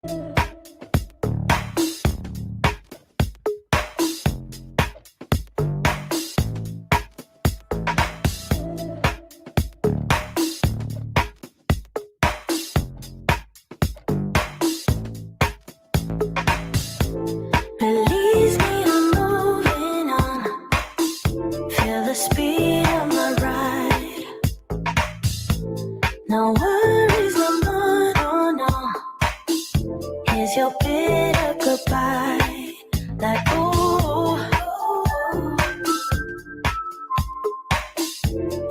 Release me, I'm moving on. Feel the speed of my ride. No worries, no more, no, no. Here's your bitter goodbye. Like, ooh.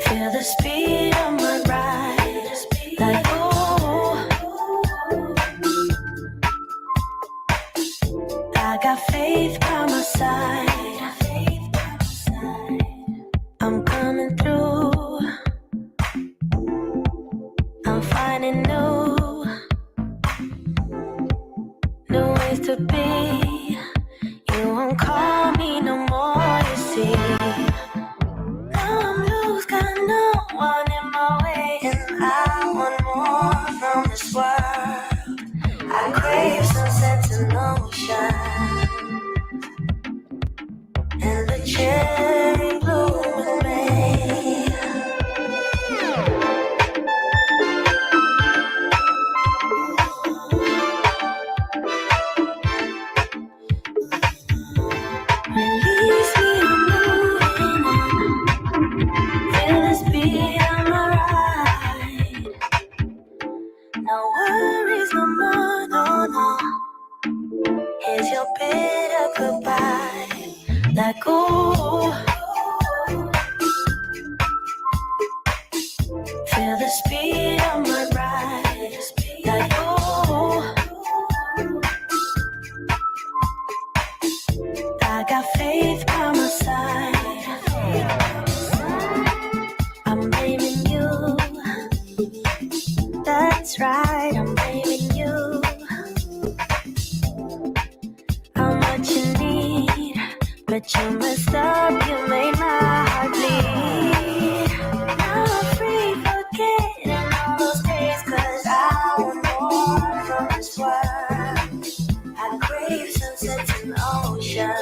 Feel the speed of my ride. Like, ooh. I got faith by my side. I'm coming through. I'm finding new ways to be. You won't call me no more, you see. Now I'm loose, got no one in my way, and I want more from this world. I crave sunsets and ocean, and the cherry bloom in May. Release me, I'm moving on. Feel the speed of my ride. No worries, no more, no, no. Here's your bitter goodbye. Like, ooh. Feel the speed of my ride. Like, ooh. I got faith by my side. I'm blaming you. That's right, I'm blaming you. How much you need, but you messed up, you made my heart bleed. Now I'm free, forgetting all those days, 'cause I want more from this world. I crave sunsets and ocean,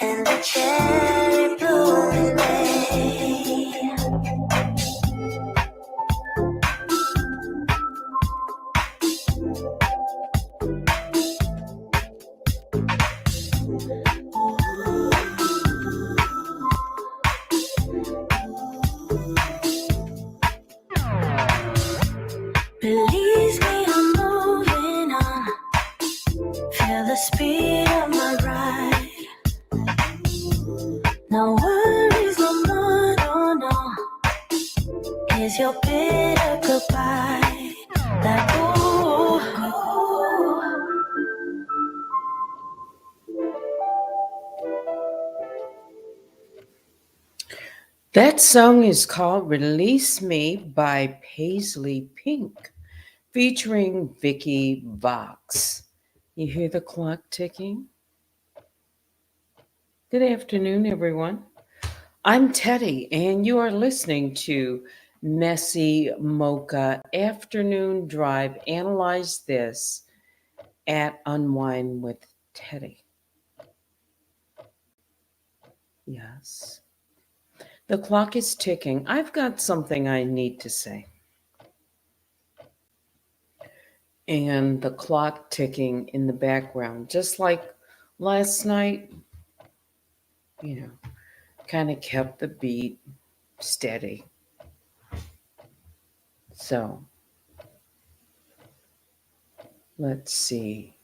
and the cherry bloom in May. Release me, I'm moving on. Feel the speed of my ride. No worries, no more, no, no. Here's your bitter goodbye. Like, ooh. That song is called Release Me by Paisley Pink, featuring Vicky Vox. You hear the clock ticking? Good afternoon, everyone. I'm Teddy, and you are listening to MessyMocha Afternoon Drive Analyze This at Unwind with Teddy. Yes. The clock is ticking. I've got something I need to say. And the clock ticking in the background, just like last night, kind of kept the beat steady. So, let's see.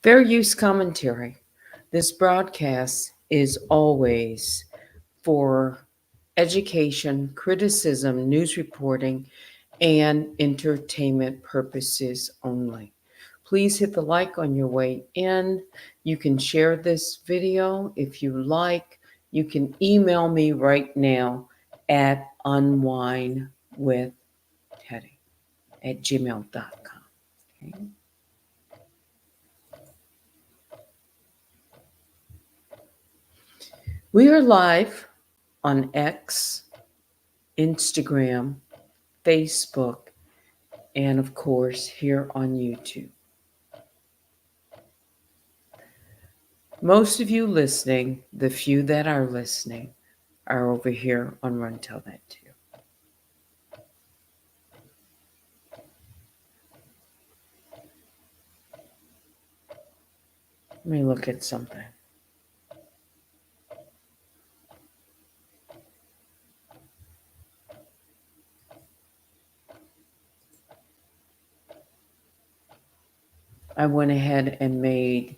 Fair use commentary. This broadcast is always for education, criticism, news reporting, and entertainment purposes only. Please hit the like on your way in. You can share this video if you like. You can email me right now at unwindwithteddy@gmail.com. Okay. We are live on X, Instagram, Facebook, and of course here on YouTube. Most of you listening, the few that are listening, are over here on RunTellThatToo. Let me look at something. I went ahead and made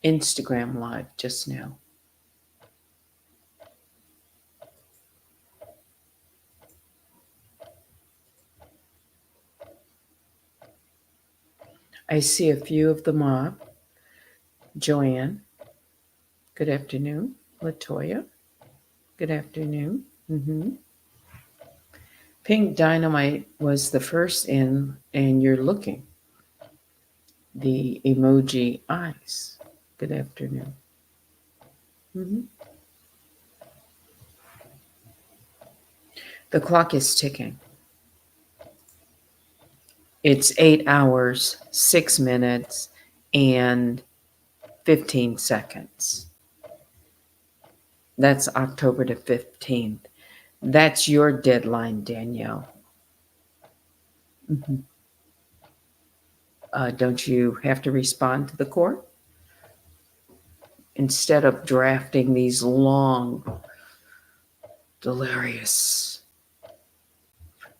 Instagram Live just now. I see a few of the mob. Joanne, good afternoon. Latoya, good afternoon. Pink Dynamite was the first in, and you're looking. The emoji eyes. Good afternoon. The clock is ticking. It's 8 hours, 6 minutes, and 15 seconds. That's October the 15th. That's your deadline, Danielle. Don't you have to respond to the court? Instead of drafting these long, delirious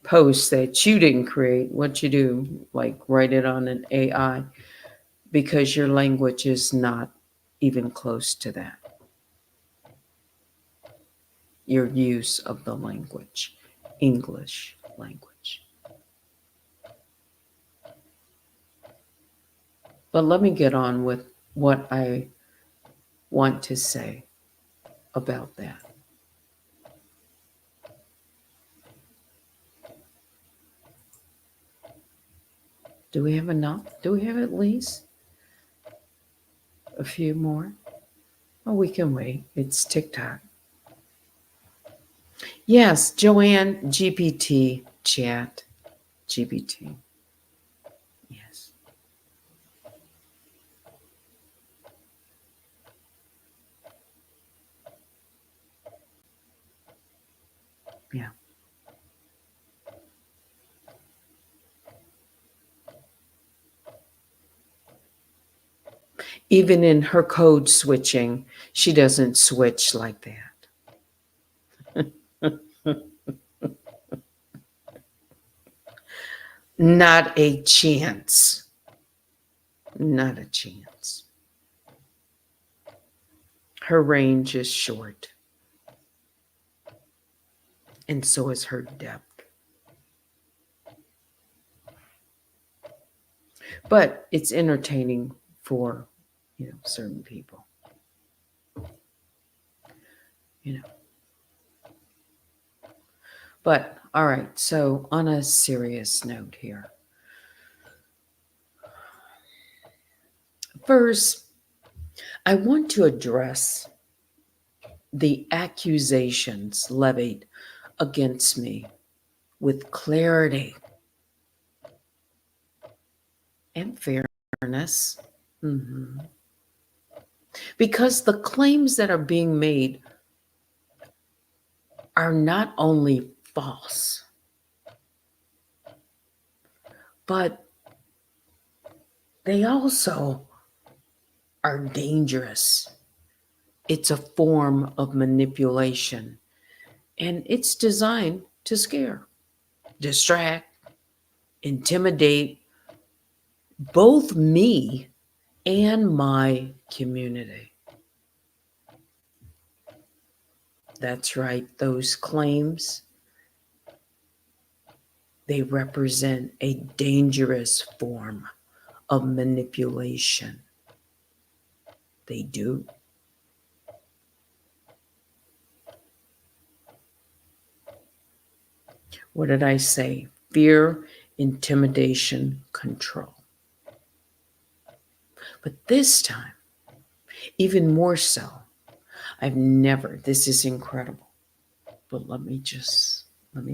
posts that you didn't create, what you do, like write it on an AI, because your language is not even close to that. Your use of the language, English language. But let me get on with what I want to say about that. Do we have enough? Do we have at least a few more? Oh, we can wait. It's TikTok. Yes, Joanne, GPT, chat, GPT. Yes. Yeah. Even in her code switching, she doesn't switch like that. Not a chance. Not a chance. Her range is short. And so is her depth. But it's entertaining for, certain people. But all right, so on a serious note here. First, I want to address the accusations levied against me with clarity and fairness. Because the claims that are being made are not only false, but they also are dangerous. It's a form of manipulation, and it's designed to scare, distract, intimidate both me and my community. That's right, those claims, they represent a dangerous form of manipulation. They do. What did I say? Fear, intimidation, control. But this time, even more so, this is incredible, but let me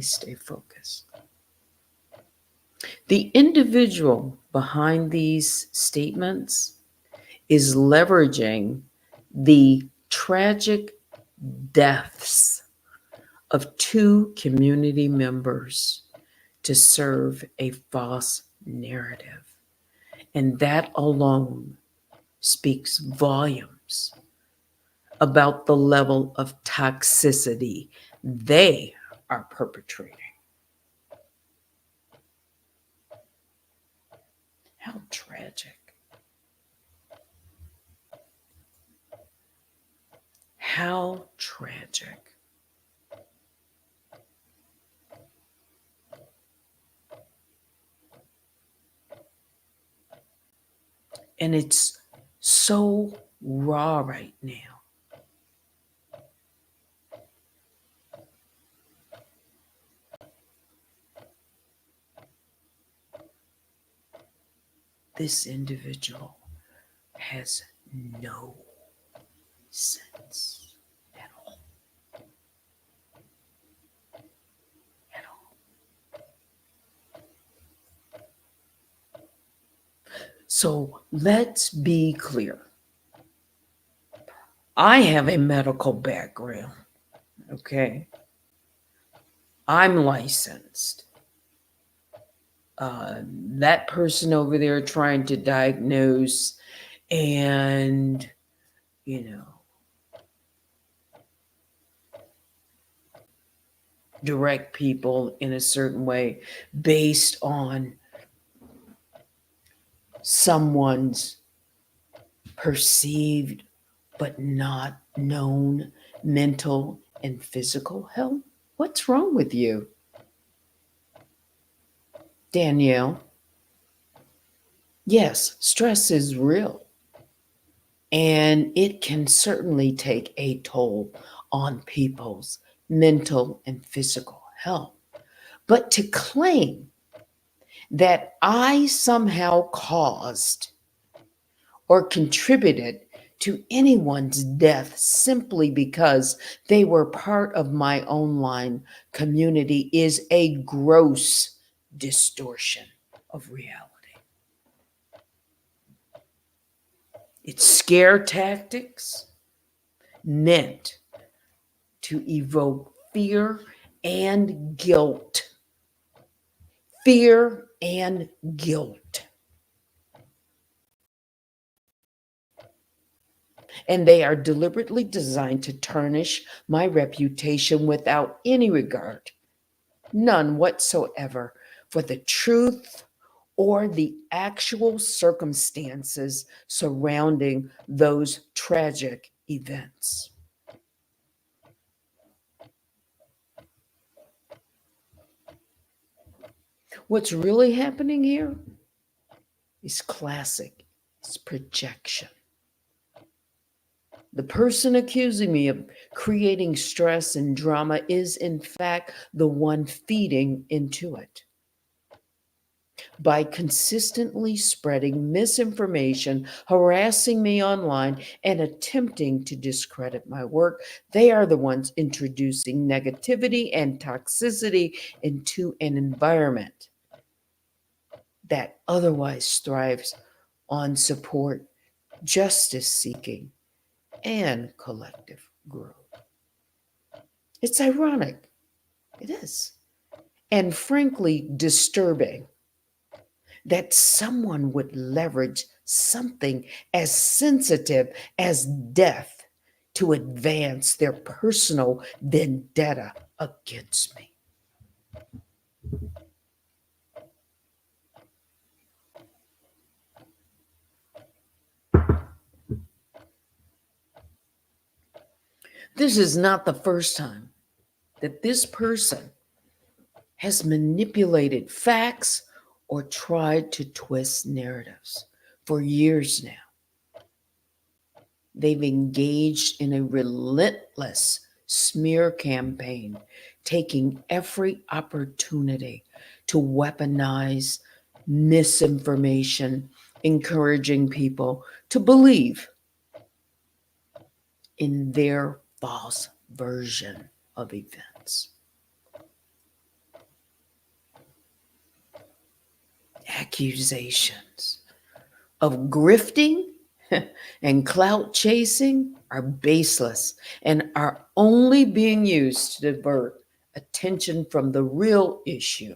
stay focused. The individual behind these statements is leveraging the tragic deaths of two community members to serve a false narrative. And that alone speaks volumes about the level of toxicity they are perpetrating. How tragic. How tragic. And it's so raw right now. This individual has no sense at all. At all. So let's be clear. I have a medical background, okay? I'm licensed. That person over there trying to diagnose and, direct people in a certain way based on someone's perceived but not known mental and physical health? What's wrong with you? Danielle, yes, stress is real. And it can certainly take a toll on people's mental and physical health. But to claim that I somehow caused or contributed to anyone's death simply because they were part of my online community is a gross distortion of reality. It's scare tactics meant to evoke fear and guilt. Fear and guilt. And they are deliberately designed to tarnish my reputation without any regard, none whatsoever, for the truth or the actual circumstances surrounding those tragic events. What's really happening here is classic. It's projection. The person accusing me of creating stress and drama is, in fact, the one feeding into it. By consistently spreading misinformation, harassing me online, and attempting to discredit my work, they are the ones introducing negativity and toxicity into an environment that otherwise thrives on support, justice seeking, and collective growth. It's ironic. It is. And frankly, disturbing that someone would leverage something as sensitive as death to advance their personal vendetta against me. This is not the first time that this person has manipulated facts or tried to twist narratives for years now. They've engaged in a relentless smear campaign, taking every opportunity to weaponize misinformation, encouraging people to believe in their false version of events. accusations of grifting and clout chasing are baseless and are only being used to divert attention from the real issue: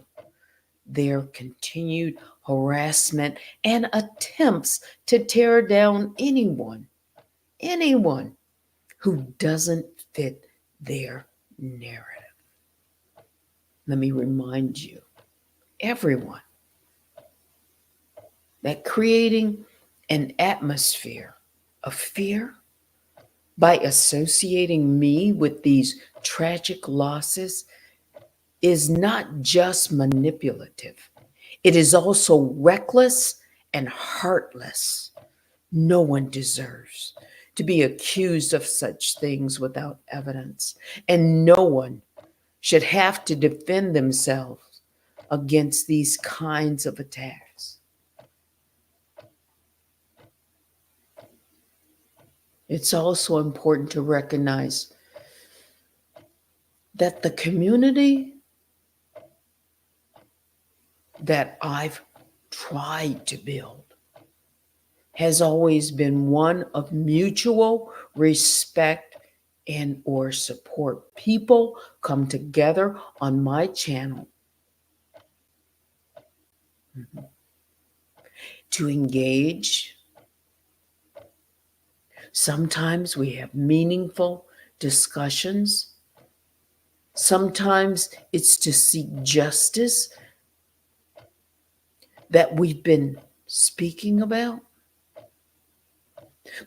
their continued harassment and attempts to tear down anyone who doesn't fit their narrative. Let me remind you, everyone, that creating an atmosphere of fear by associating me with these tragic losses is not just manipulative, it is also reckless and heartless. No one deserves to be accused of such things without evidence, and no one should have to defend themselves against these kinds of attacks. It's also important to recognize that the community that I've tried to build has always been one of mutual respect and or support. People come together on my channel to engage. Sometimes we have meaningful discussions. Sometimes it's to seek justice that we've been speaking about.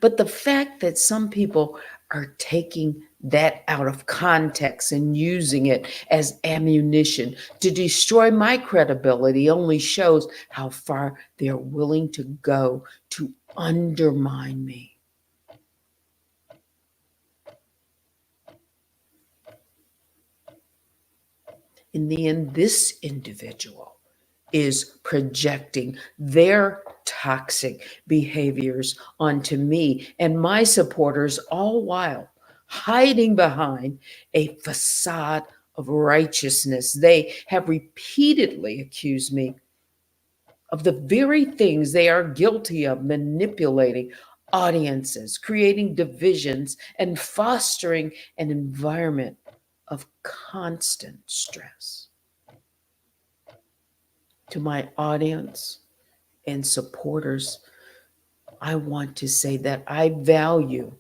But the fact that some people are taking that out of context and using it as ammunition to destroy my credibility only shows how far they're willing to go to undermine me. In the end, this individual is projecting their toxic behaviors onto me and my supporters, all while hiding behind a facade of righteousness. They have repeatedly accused me of the very things they are guilty of: manipulating audiences, creating divisions, and fostering an environment of constant stress. To my audience and supporters, I want to say that I value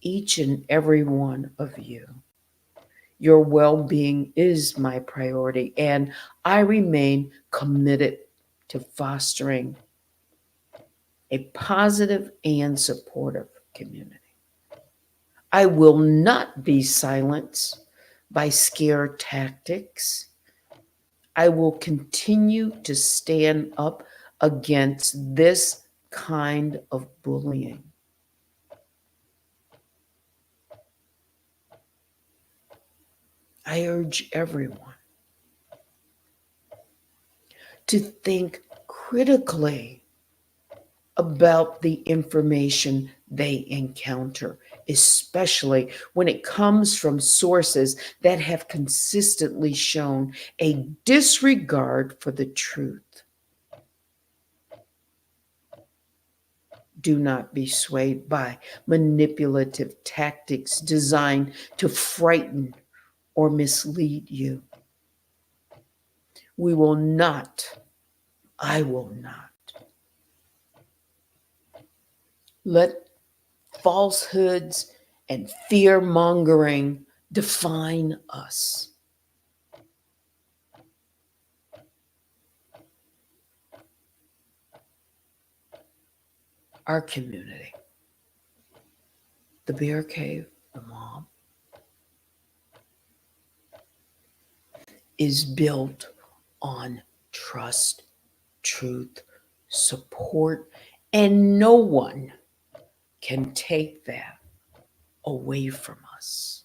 each and every one of you. Your well-being is my priority, and I remain committed to fostering a positive and supportive community. I will not be silenced by scare tactics. I will continue to stand up against this kind of bullying. I urge everyone to think critically about the information they encounter, especially when it comes from sources that have consistently shown a disregard for the truth. Do not be swayed by manipulative tactics designed to frighten or mislead you. We will not, I will not, let falsehoods and fear mongering define us. Our community, the Bear Cave, the mob, is built on trust, truth, support, and no one can take that away from us.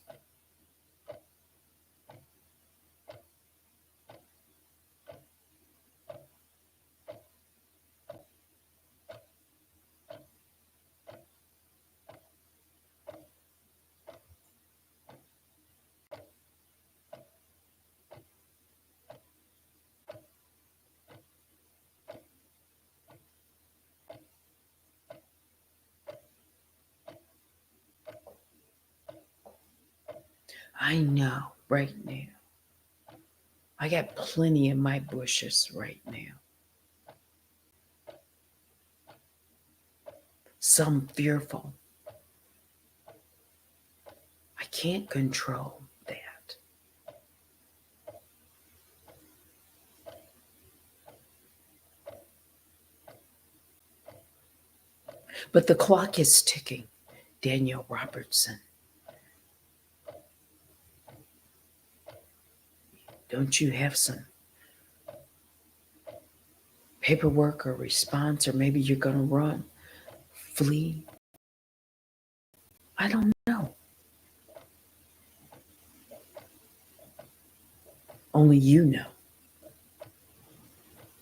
I know right now. I got plenty in my bushes right now. Some fearful. I can't control that. But the clock is ticking, Danielle Robertson. Don't you have some paperwork or response, or maybe you're going to run, flee? I don't know. Only you know.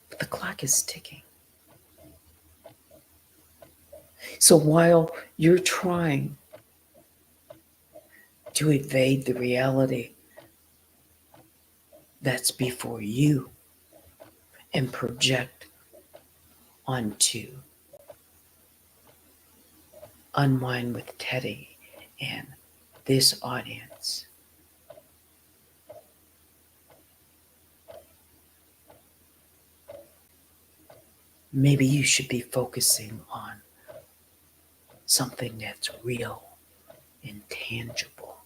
But the clock is ticking. So while you're trying to evade the reality that's before you and project onto Unwind with Teddy and this audience, maybe you should be focusing on something that's real and tangible,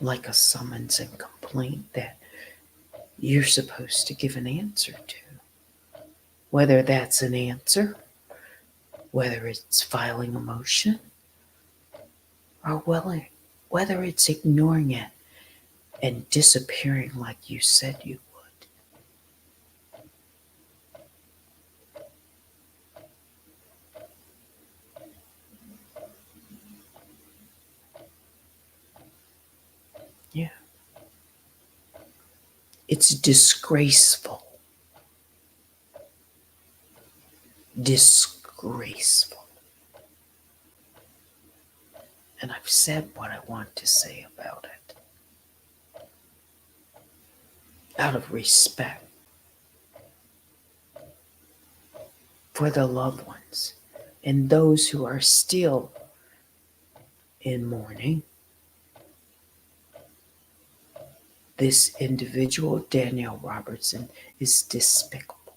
like a summons and complaint that you're supposed to give an answer to. Whether that's an answer, whether it's filing a motion, or whether it's ignoring it and disappearing like you said you would. Yeah. It's disgraceful. Disgraceful. And I've said what I want to say about it. Out of respect for the loved ones and those who are still in mourning. This individual, Danielle Robertson, is despicable,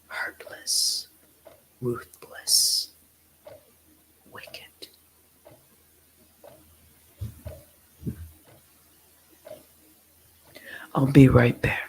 heartless, ruthless, wicked. I'll be right back.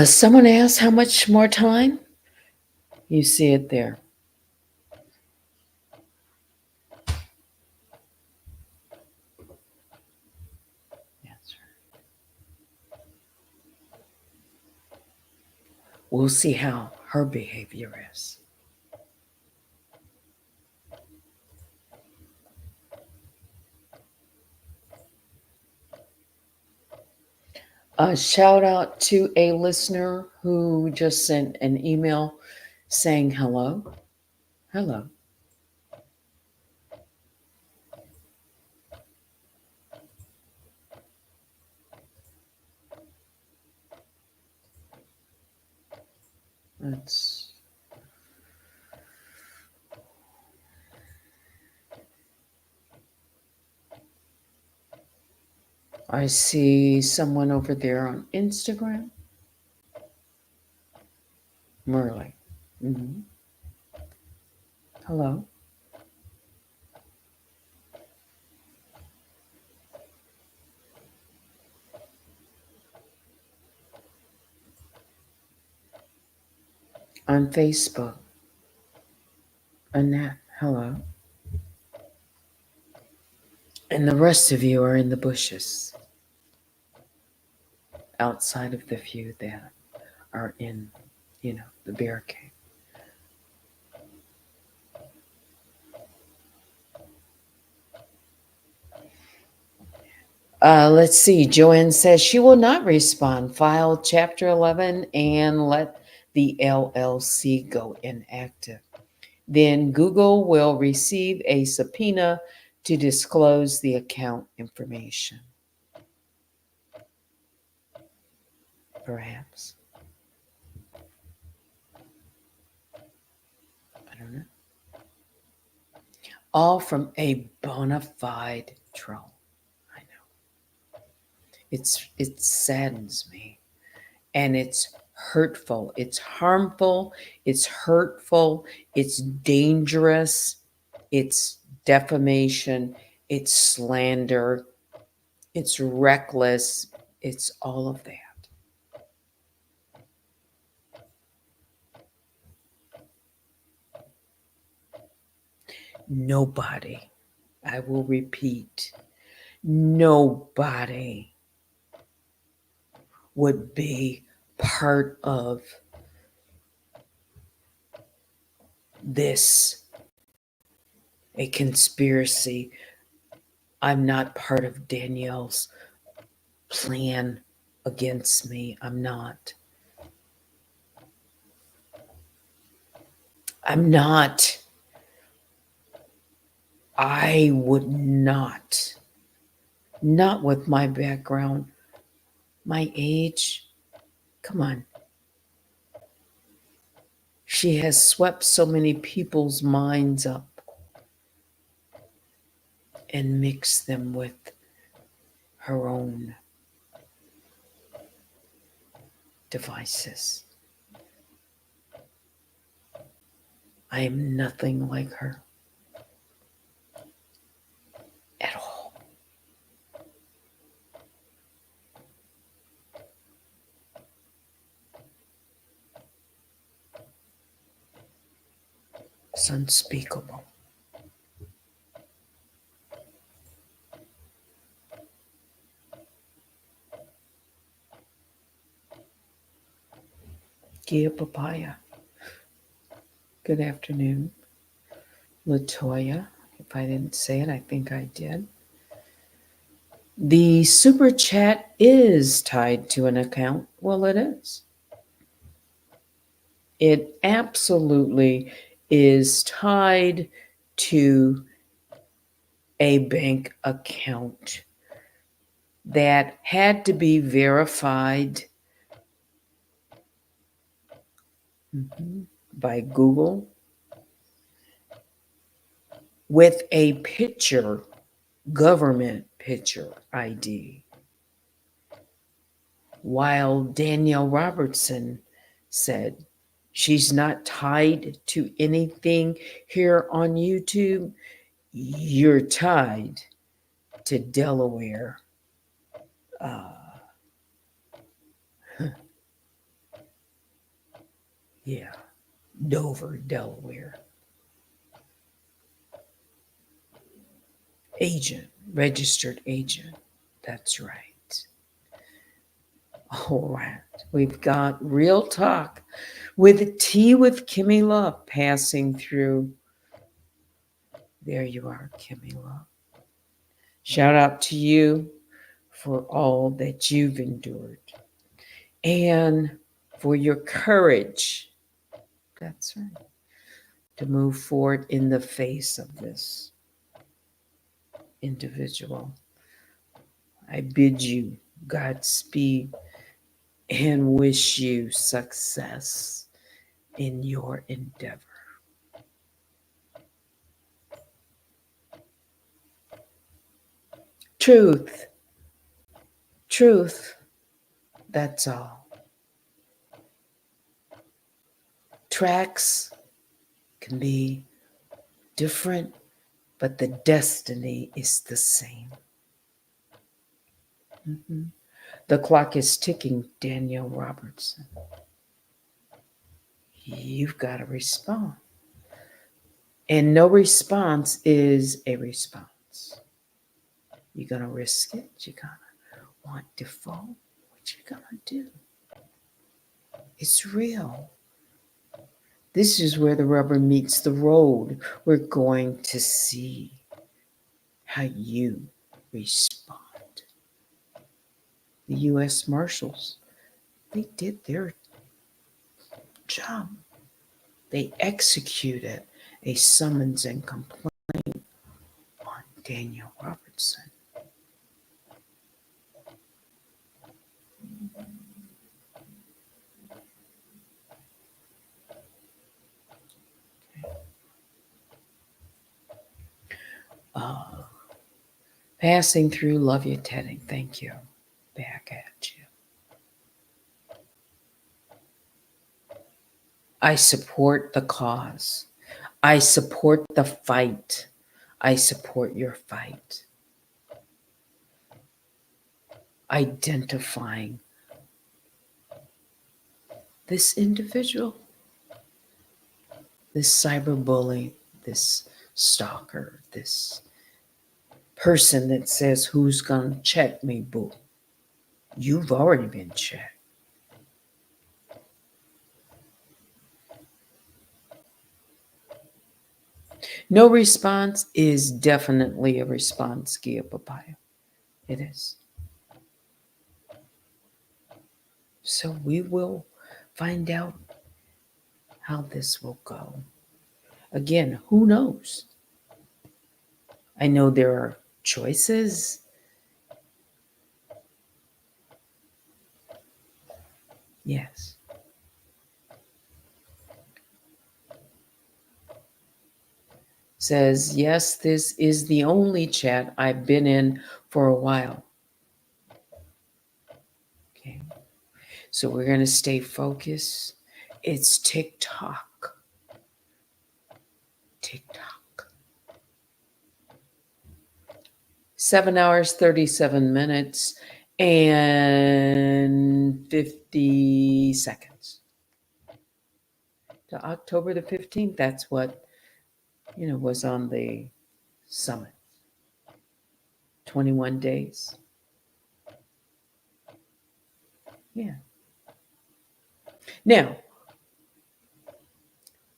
Someone asked how much more time? You see it there. That's right. We'll see how her behavior is. A shout out to a listener who just sent an email saying hello. Hello. That's I see someone over there on Instagram. Merle. Mm-hmm. Hello. On Facebook. Annette. Hello. And the rest of you are in the bushes outside of the few that are in, the barricade. Let's see. Joanne says she will not respond. File Chapter 11 and let the LLC go inactive. Then Google will receive a subpoena to disclose the account information. Perhaps. I don't know. All from a bona fide troll. I know. It saddens me. And it's hurtful. It's harmful. It's hurtful. It's dangerous. It's defamation. It's slander. It's reckless. It's all of that. Nobody, I will repeat, nobody would be part of this, a conspiracy. I'm not part of Danielle's plan against me. I'm not. I would not with my background, my age. Come on. She has swept so many people's minds up and mixed them with her own devices. I am nothing like her at all. It's unspeakable. Gia Papaya. Good afternoon. Latoya. If I didn't say it, I think I did. The super chat is tied to an account. Well, it is. It absolutely is tied to a bank account that had to be verified by Google with a picture, government picture ID. While Danielle Robertson said she's not tied to anything here on YouTube, you're tied to Delaware. Yeah, Dover, Delaware. Agent, registered agent. That's right. All right. We've got Real Talk with Tea with Kimmy Love passing through. There you are, Kimmy Love. Shout out to you for all that you've endured and for your courage. That's right. To move forward in the face of this individual. I bid you Godspeed and wish you success in your endeavor. Truth, truth, that's all. Tracks can be different, but the destiny is the same. Mm-hmm. The clock is ticking, Danielle Robertson. You've got to respond. And no response is a response. You're going to risk it. You're going to want to fall. What you going to do? It's real. This is where the rubber meets the road. We're going to see how you respond. The U.S. Marshals, they did their job. They executed a summons and complaint on Danielle Robertson. Passing through, love you, Teddy. Thank you. Back at you. I support the cause. I support the fight. I support your fight. Identifying this individual, this cyberbully, this stalker, this person that says, who's going to check me, boo? You've already been checked. No response is definitely a response, Gia Papaya. It is. So we will find out how this will go. Again, who knows? I know there are choices. Yes. Says, yes, this is the only chat I've been in for a while. Okay. So we're going to stay focused. It's TikTok. TikTok. 7 hours, 37 minutes, and 50 seconds. To October the 15th, that's what, was on the summit. 21 days. Yeah. Now,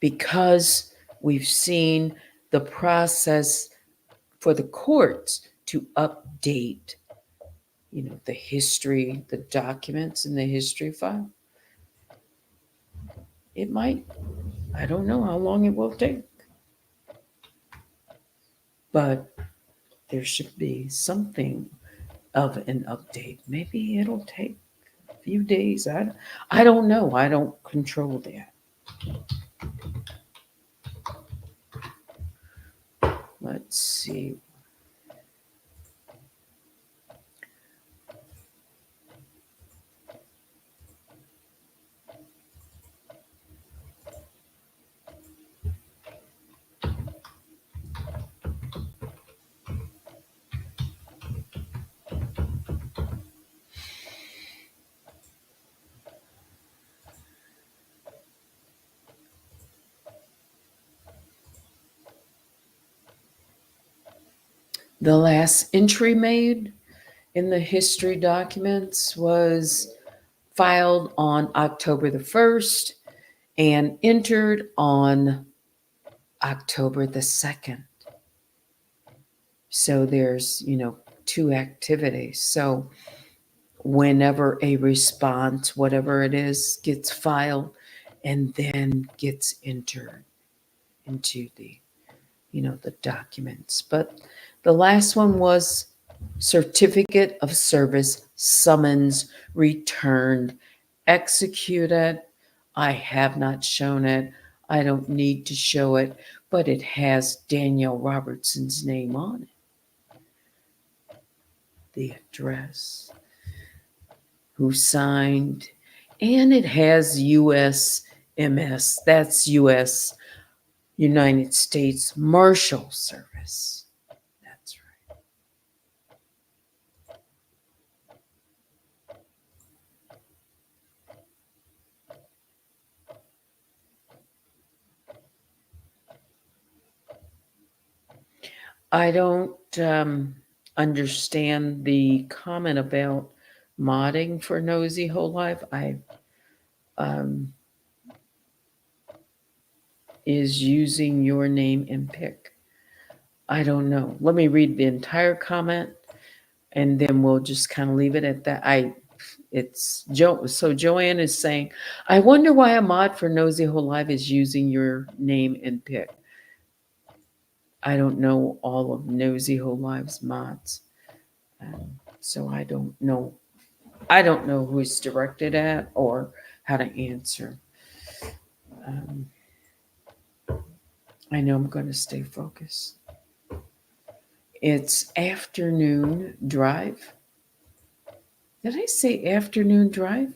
because we've seen the process for the courts to update, the history, the documents in the history file, it might, I don't know how long it will take, but there should be something of an update. Maybe it'll take a few days. I don't know. I don't control that. Let's see. The last entry made in the history documents was filed on October the 1st and entered on October the 2nd. So there's, 2 activities. So whenever a response, whatever it is, gets filed and then gets entered into the documents. But the last one was certificate of service summons returned executed. I have not shown it. I don't need to show it, but it has Danielle Robertson's name on it, the address, who signed, and it has USMS, that's US, United States Marshal Service. That's right. I don't understand the comment about modding for Nosy Whole Life. Um, is using your name and pick. I don't know. Let me read the entire comment, and then we'll just kind of leave it at that. So Joanne is saying, I wonder why a mod for Nosy Whole Life is using your name and pick. I don't know all of Nosy Whole Life's mods, so I don't know. I don't know who it's directed at or how to answer. I know I'm going to stay focused. It's afternoon drive. Did I say afternoon drive?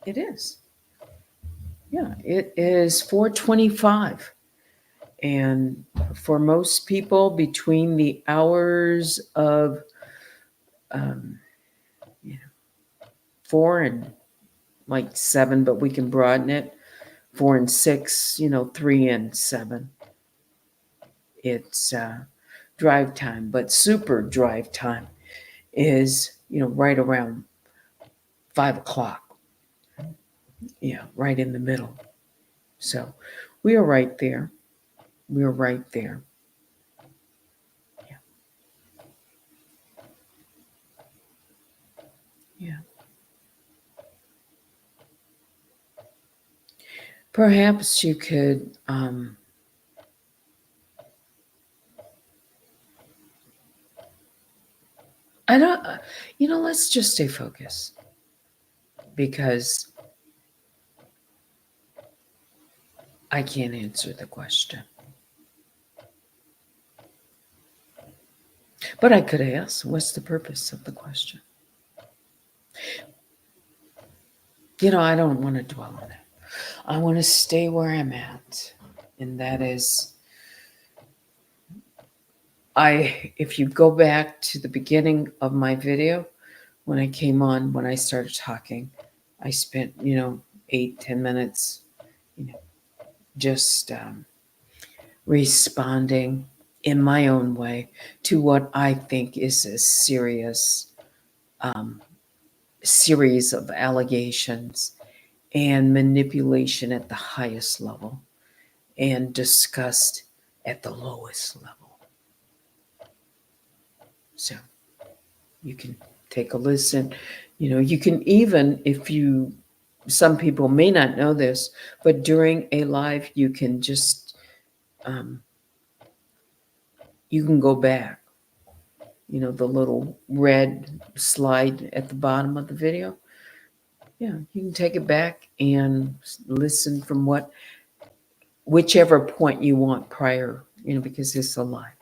It is. Yeah, it is 4:25. And for most people, between the hours of 4 and like 7, but we can broaden it, 4 and 6, 3 and 7. It's drive time, but super drive time is, right around 5 o'clock. Yeah, right in the middle. So we are right there. We're right there. Yeah. Yeah. Perhaps you could I don't let's just stay focused, because I can't answer the question. But I could ask, what's the purpose of the question? I don't want to dwell on it. I want to stay where I'm at. And that is, if you go back to the beginning of my video, when I came on, when I started talking, I spent, 8-10 minutes, just responding in my own way to what I think is a serious series of allegations and manipulation at the highest level and disgust at the lowest level. So you can take a listen. You can even, some people may not know this, but during a live, you can just, you can go back. The little red slide at the bottom of the video. Yeah, you can take it back and listen from whichever point you want prior, because it's a live.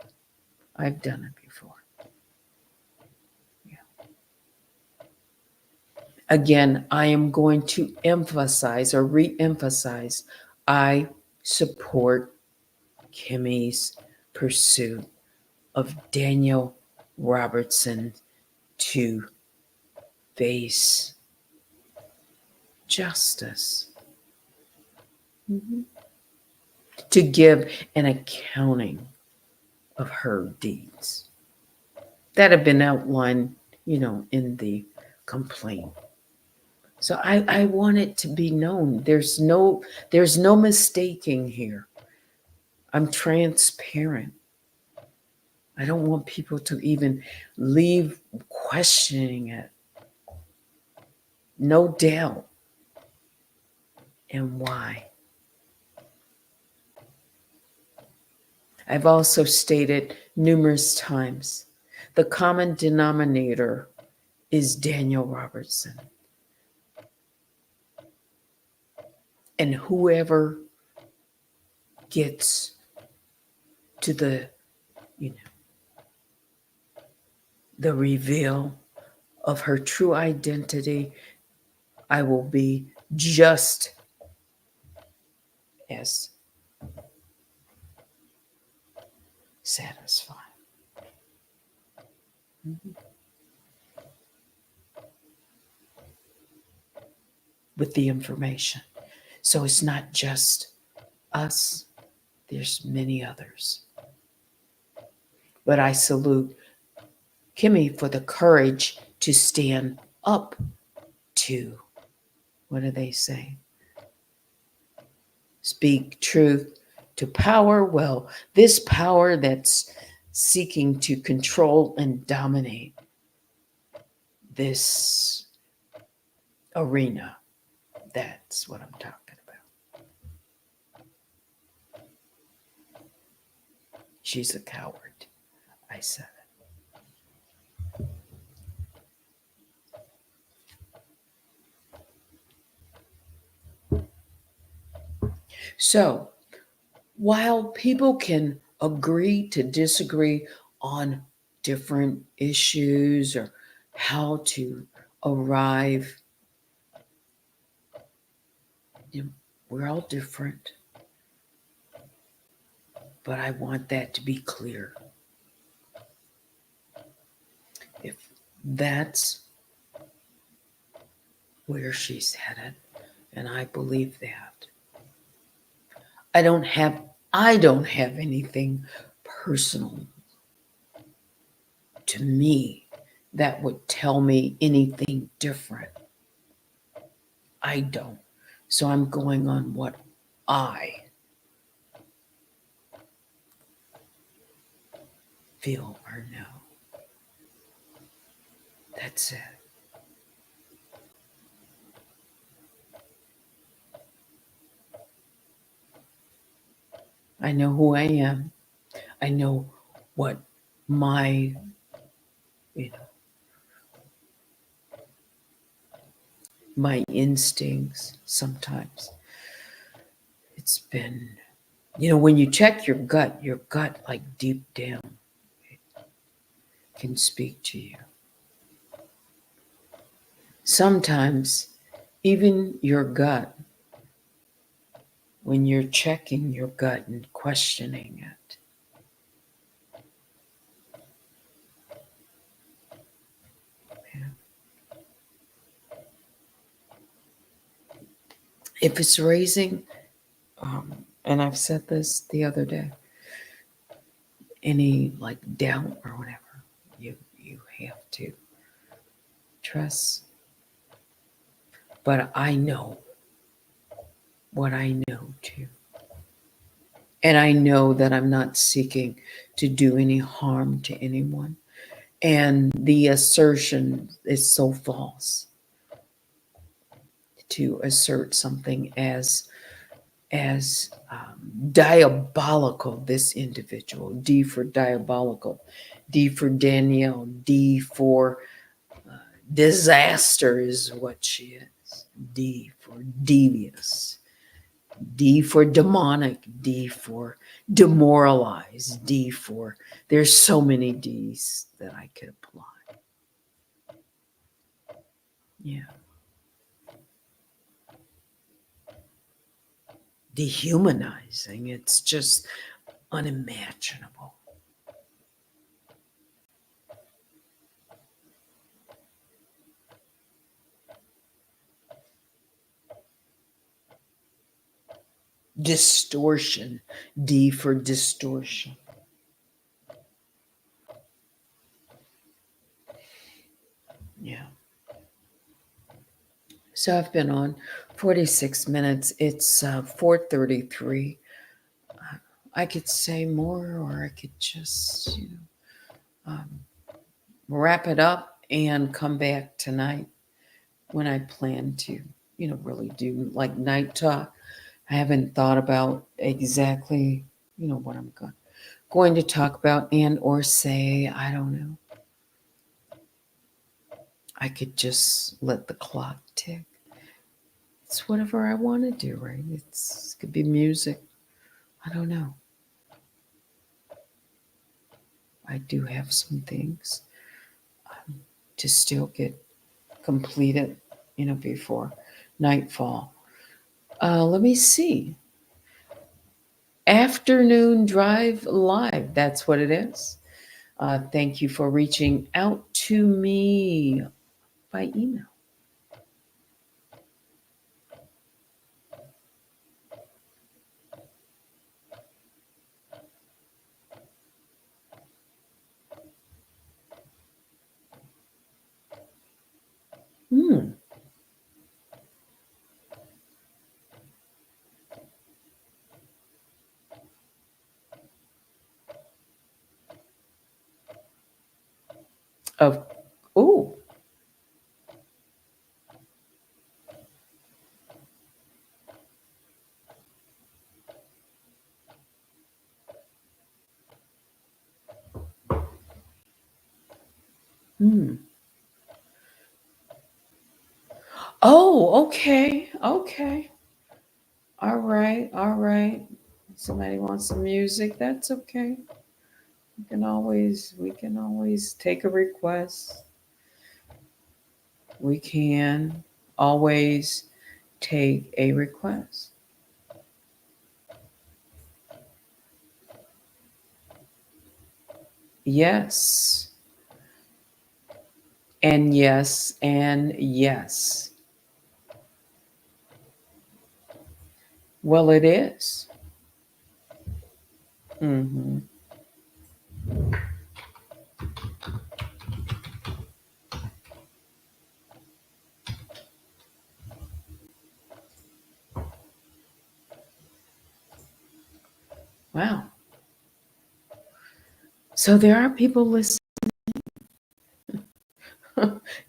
I've done it before. Yeah. Again, I am going to emphasize or re-emphasize, I support Kimmy's pursuit of Danielle Robertson to face justice. Mm-hmm. To give an accounting of her deeds. that have been outlined, in the complaint. So I want it to be known. There's no mistaking here. I'm transparent. I don't want people to even leave questioning it. No doubt. And why? I've also stated numerous times the common denominator is Danielle Robertson. And whoever gets to the reveal of her true identity, I will be just as satisfied. With the information. So it's not just us, there's many others. But I salute Kimmy for the courage to stand up to, what do they say? Speak truth to power. Well, this power that's seeking to control and dominate this arena. That's what I'm talking about. She's a coward. I said it. So, while people can agree to disagree on different issues or how to arrive, we're all different. But I want that to be clear. If that's where she's headed, and I believe that, I don't have anything personal to me that would tell me anything different. I don't. So I'm going on what I feel or know. That's it. I know who I am. I know what my, my instincts sometimes. It's been, when you check your gut like deep down can speak to you. Sometimes even your gut, when you're checking your gut and questioning it, if it's raising, and I've said this the other day, any like doubt or whatever, you have to trust. But I know what I know too. And I know that I'm not seeking to do any harm to anyone. And the assertion is so false to assert something as diabolical. This individual, D for diabolical, D for Danielle, D for disaster is what she is. D for devious, D for demonic, D for demoralized, D for, there's so many D's that I could apply. Yeah. Dehumanizing, it's just unimaginable. Distortion, D for distortion. So I've been on 46 minutes. It's 4:33. I could say more, or I could just, wrap it up and come back tonight when I plan to, really do like night talk. I haven't thought about exactly, what I'm going to talk about and or say. I don't know. I could just let the clock tick. It's whatever I want to do, right? It could be music. I don't know. I do have some things to still get completed, before nightfall. Let me see. Afternoon Drive Live. That's what it is. Thank you for reaching out to me by email. Hmm. Of oh. Hmm. Oh, okay. Okay. All right. All right. Somebody wants some music. That's okay. We can always take a request. We can always take a request. Yes. And yes and yes. Well, it is. Mm-hmm. Wow. So there are people listening.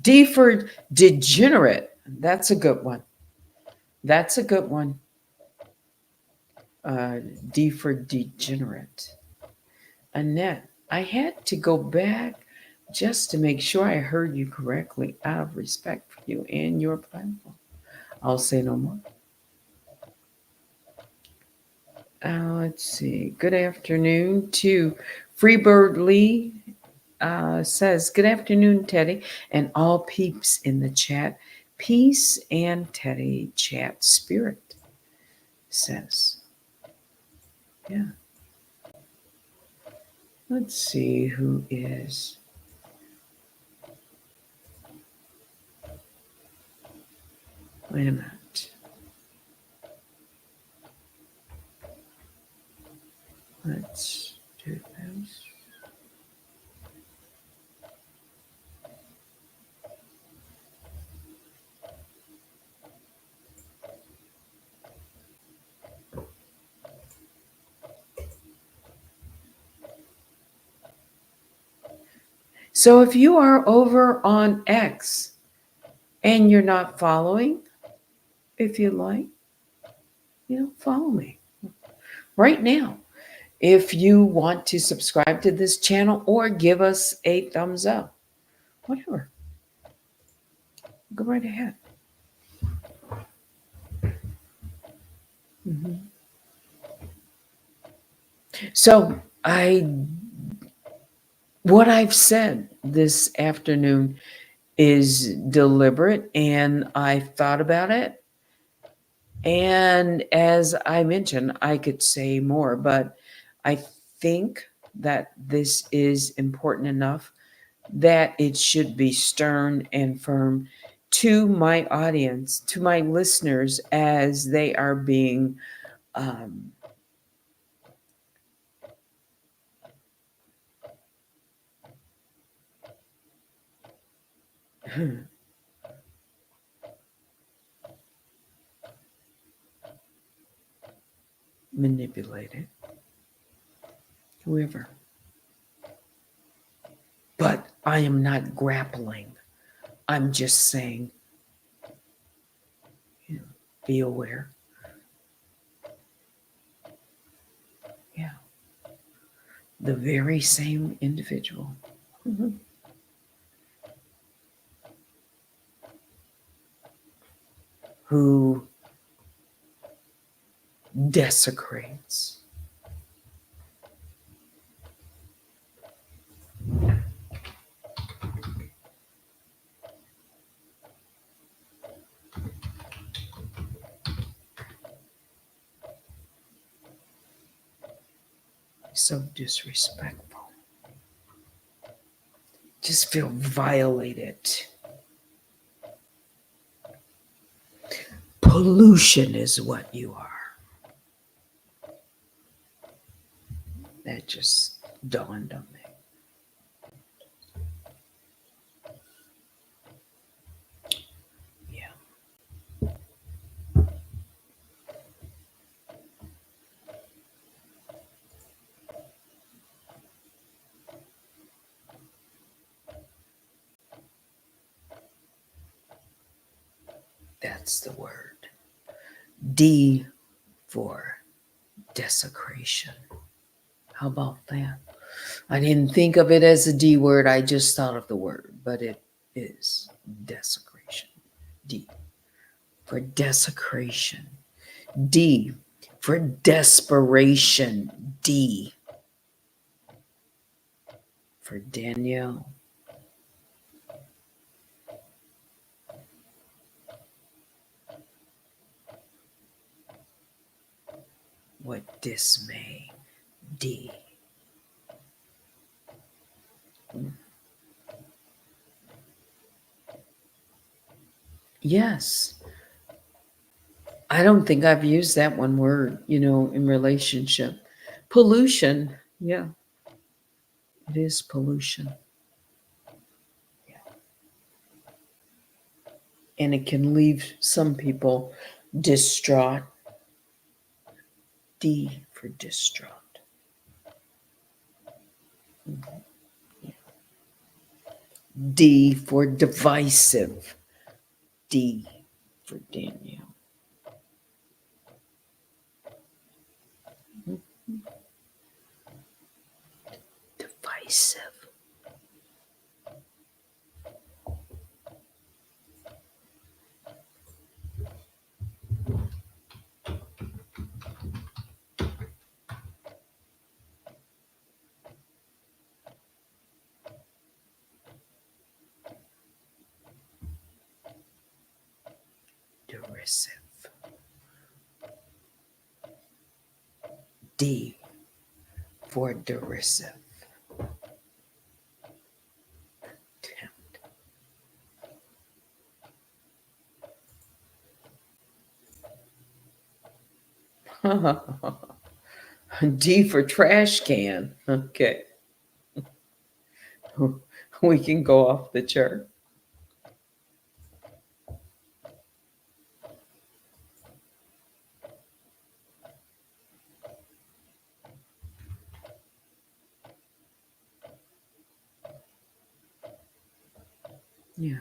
D for degenerate. That's a good one. That's a good one. Uh, D for degenerate. Annette, I had to go back just to make sure I heard you correctly out of respect for you and your platform. I'll say no more. Let's see. Good afternoon to Freebird Lee. Says, good afternoon, Teddy, and all peeps in the chat. Peace and Teddy chat spirit, says. Yeah. Let's see who is. Wait a minute. Let's do this. So if you are over on X and you're not following, if you like, follow me right now. If you want to subscribe to this channel or give us a thumbs up, whatever, go right ahead. Mhm. So what I've said this afternoon is deliberate, and I thought about it. And as I mentioned, I could say more, but I think that this is important enough that it should be stern and firm to my audience, to my listeners, as they are being um, manipulated, whoever. But I am not grappling. I'm just saying, be aware. Yeah. The very same individual. Who desecrates. So disrespectful. Just feel violated. Pollution is what you are. That just dawned on me. Yeah. That's the word. D for desecration. How about that? I didn't think of it as a D word. I just thought of the word, but it is desecration. D for desecration. D for desperation. D for Danielle. What dismay. D. Yes. I don't think I've used that one word, in relationship. Pollution. Yeah. It is pollution. Yeah. And it can leave some people distraught. D for distraught. Yeah. D for divisive. D for Danielle. Divisive. Derisive. D for derisive. D for trash can. Okay. We can go off the chart. Yeah.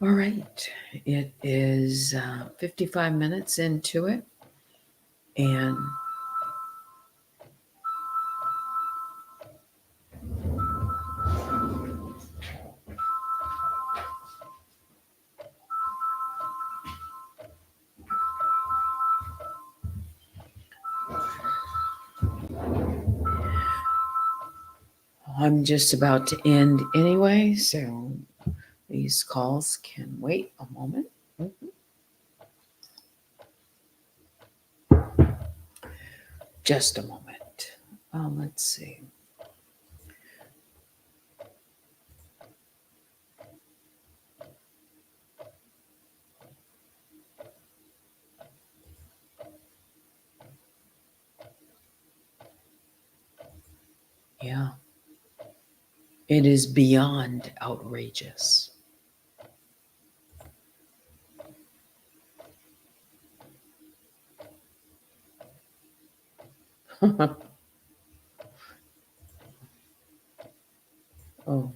All right. It is 55 minutes into it. And I'm just about to end anyway, so these calls can wait a moment. Just a moment. Let's see. Yeah. It is beyond outrageous. Oh.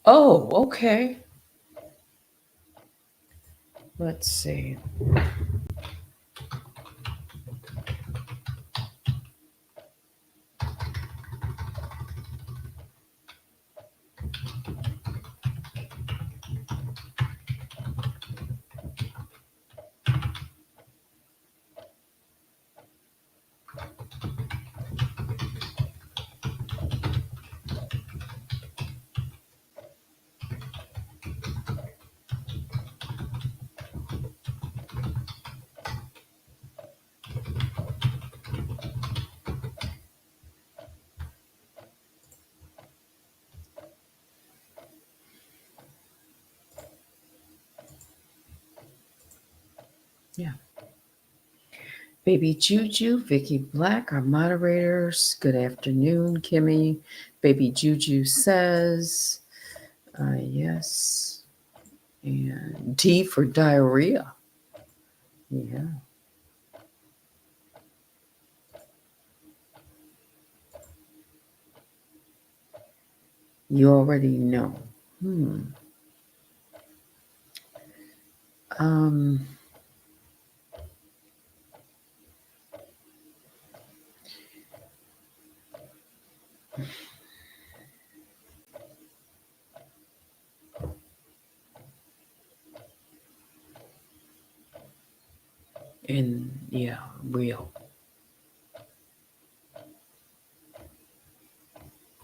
Oh, okay. Let's see. Yeah. Baby Juju, Vicky Black, our moderators. Good afternoon, Kimmy. Baby Juju says, yes. And D for diarrhea. Yeah. You already know. Um, and yeah, real.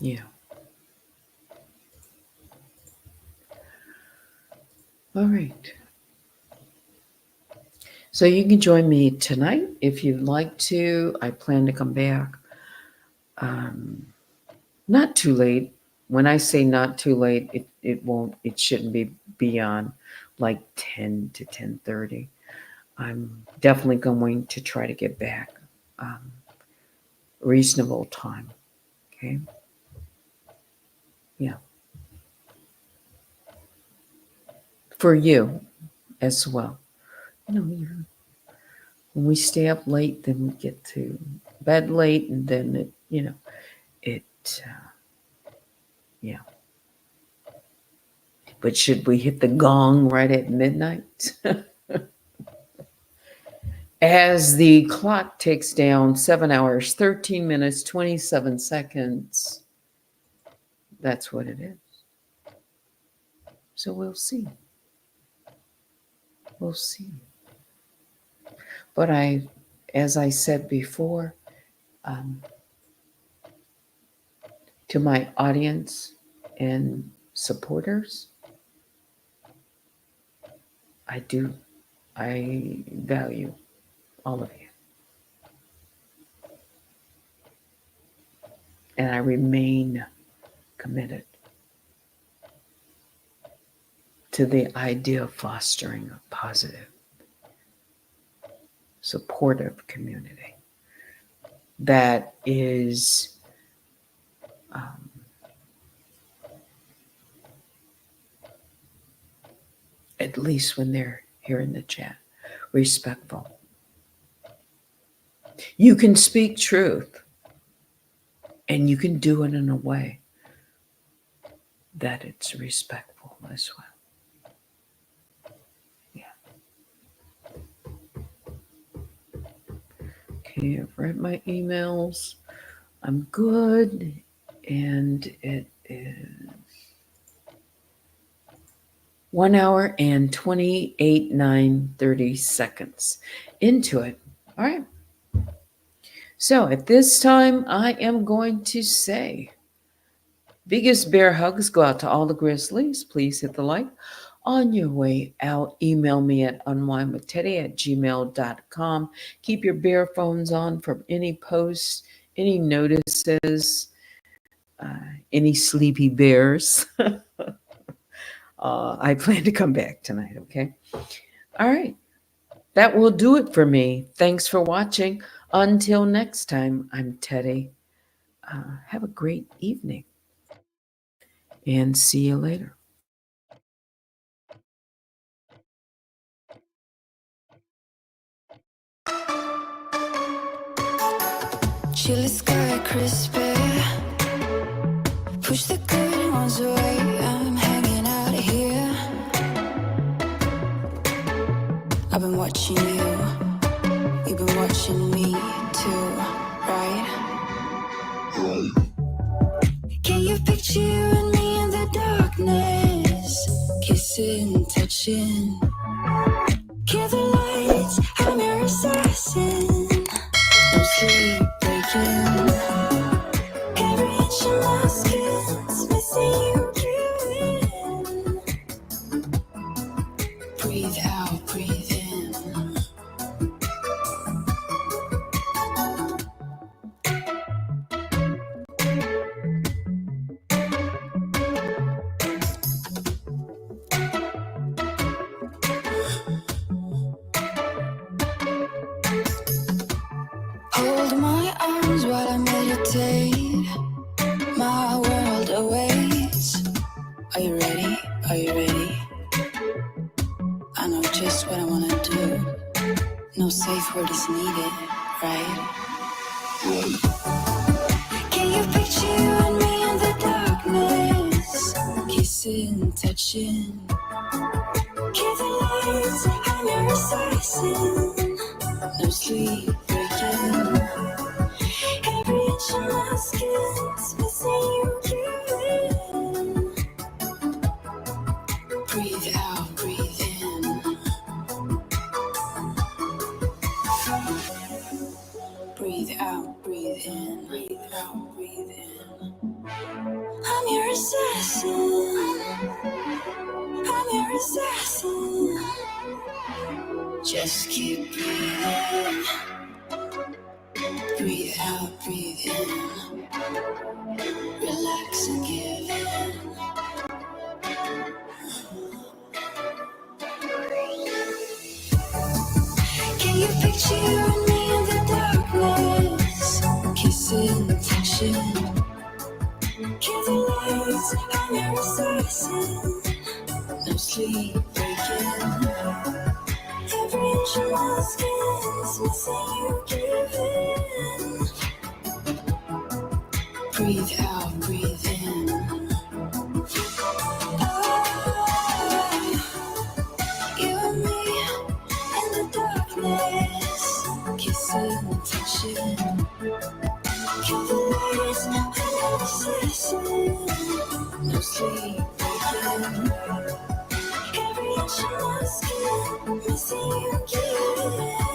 Yeah. All right. So you can join me tonight if you'd like to. I plan to come back. Not too late. When I say not too late, it shouldn't be beyond like 10 to 10:30. I'm definitely going to try to get back um, reasonable time. Okay. Yeah. For you as well. When we stay up late, then we get to bed late, and then it, yeah. But should we hit the gong right at midnight? As the clock ticks down 7 hours, 13 minutes, 27 seconds, that's what it is. So we'll see. We'll see. But as I said before, um, to my audience and supporters, I value all of you. And I remain committed to the idea of fostering a positive, supportive community that is um, at least when they're here in the chat, respectful. You can speak truth, and you can do it in a way that it's respectful as well. Yeah. Okay, I've read my emails. I'm good. And it is 1 hour and 28, 9, 30 seconds into it. All right. So at this time, I am going to say biggest bear hugs go out to all the grizzlies. Please hit the like. On your way out, email me at unwindwithteddy@gmail.com. Keep your bear phones on for any posts, any notices, any sleepy bears. I plan to come back tonight, okay? All right. That will do it for me. Thanks for watching. Until next time, I'm Teddy. Have a great evening and see you later. crispy. Push the good ones away. I'm hanging out here. I've been watching you. You've been watching me too, right? Can you picture you and me in the darkness? Kissing, touching. Kill the lights, I'm your assassin. No sleep breaking. Every inch of my skin's missing you breathing. Breathe out, breathe in. Hold my arms while I meditate. My world awaits. Are you ready? Are you ready? I know just what I wanna do. No safe word is needed, right? Can you picture you and me in the darkness? Kissing, touching. Kill the lights, I'm your assassin. No sleep breaking. Every inch of my skin's missing you breathing. Breathe out, breathe in. Breathe out, breathe in. Breathe out, breathe in. I'm your assassin. I'm your assassin. Just keep breathing. Breathe out, breathe in. Relax and give in. Can you picture you and me in the darkness? Kissing, touching. Kill the lights, I'm your assassin. No sleep breaking. Every inch of my skin's missing you breathing. Breathe out, breathe in. You and me in the darkness, kissing, touching. Kill the lights, I'm your assassin. No sleep breaking. Every inch of my skin, missing you again.